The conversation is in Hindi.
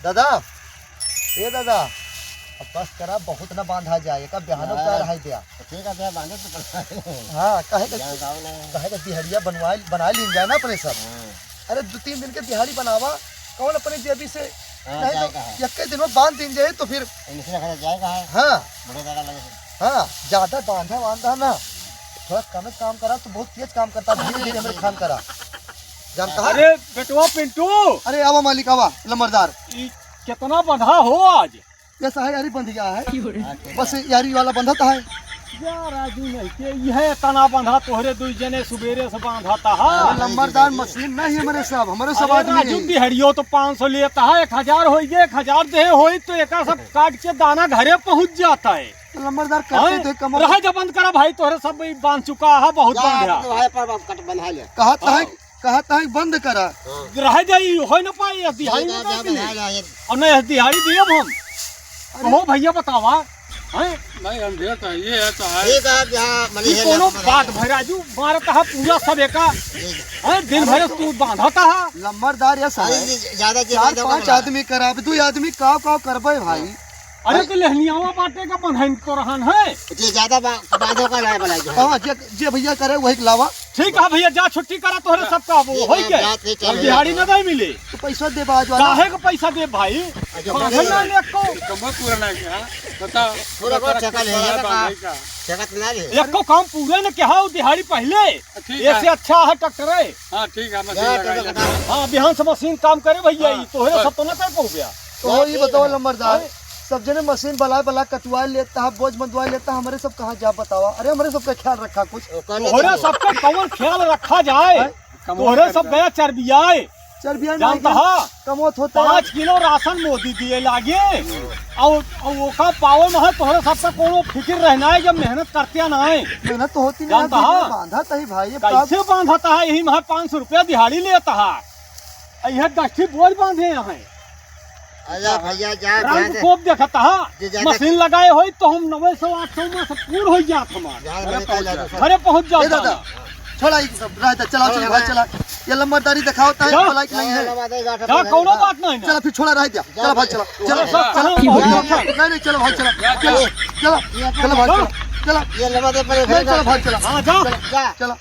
दादा ए दादा अब बस करा बहुत न बांधा जाए का बिहानो कर है दिया ठीक है भैया बांधे तो पड़ता है। हां कहे गाँव में का दिहाड़िया बना ली जाए ना अपने सब। अरे 2-3 दिन के दिहाड़ी बनावा कौन अपने जेबी से नहीं तो एक दिन में बांध दिन जाए तो फिर जाएगा है। हाँ बड़े जगह लगे हाँ ज्यादा बांधा ना थोड़ा कम काम करा तो बहुत तेज काम करता धीरे धीरे मेरे काम करा जानता है। अरे बेटवा पिंटू अरे आवा मालिक आवा लंबरदार कितना बंधा हो आज। ऐसा है यारी बंध गया है बस यारी वाला बंधा था है यार राजू नहीं के यह तना बंधा तोहरे दुई जने सुबेरे से बांधाता है। लंबरदार मशीन नहीं हमारे सब आदमी राजू दिहाड़ियों तो 500 लेता है 1000 हो गए 1000 दे होई तो एक सब काट के दाना घरे पहुंच जाता है। लंबरदार करते थे कमर रह जा बंद करा भाई तोहरे सब बांध चुका है बहुत बांधा कहता है बंद करा रह जाई हो न पाई दिहाड़ी में और नहीं दिहाड़ी दिए हम कहो भैया बतावा हैं नहीं हम देता ये है तो है। ठीक है जहाँ ये कोनो बात भाई राजू मारता है पूरा सब एका हैं दिन भर तू बांधता है। लंबरदार ऐसा है ज्यादा 4-5 आदमी कराबे 2 आदमी काव करबे भाई। अरे तो लहनियावा बाटे का बंधाइन तो रहन है ज्यादा बांधो का लाए बनाई हां जे भैया करे वही लावा। ठीक है भैया जा छुट्टी करा तोहरे सब का वो होई के और दिहाड़ी न नहीं मिले तो पैसा दे बाज वाला काहे का पैसा दे भाई ना ले को कमर पूरा नहीं क्या बता पूरा को चका ले पूरा जाएगा बांधे का। चका ना ले एको काम पूरे न क्या दिहाड़ी पहले ठीक है। ऐसे अच्छा है ट्रैक्टर है। हाँ ठीक है मशीन लगा हां बिहान से मशीन काम करे भैया ई तोहरे सब तो न कर पाऊ गया। तो ये बताओ लंबरदार सब जने मशीन बला कटवा लेता है बोझ बंधवा लेता है हमारे सब कहाँ जा बतावा। अरे हमारे सब का ख्याल रखा कुछ तोहरे सबका कौन ख्याल रखा जाए तोहरे सब गया चरबियाए चर्बिया जानता है कमोत होता है 5 किलो राशन मोदी दिए लागे और वो का पावर में है तोहरे सबका कोनो फिक्र रहना है जब मेहनत करते ना है मेहनत तो होती नहीं जानता है बांधा तही भाई ये कैसे बांधता है यही में 500 रुपया दिहाड़ी लेता है यह 10 बोझ बांधे हैं भैया जा रंग खूब देखता है मशीन लगाए हो तो हम 900-800 में सब पूर्ण हो जात हमारा घरे पहुंच ए दादा जाता छोड़ा ये सब रहता चलाओ चलिए भाई चला ये लंबरदारी दिखाओता है लाइक नहीं है क्या कोनो बात नहीं चला फिर छोड़ा रह दिया चला भाई चला चलो चलो नहीं चलो भाई चला चलो चलो चलो भाई चला ये लगा दे चलो भाई चला हाँ जा चला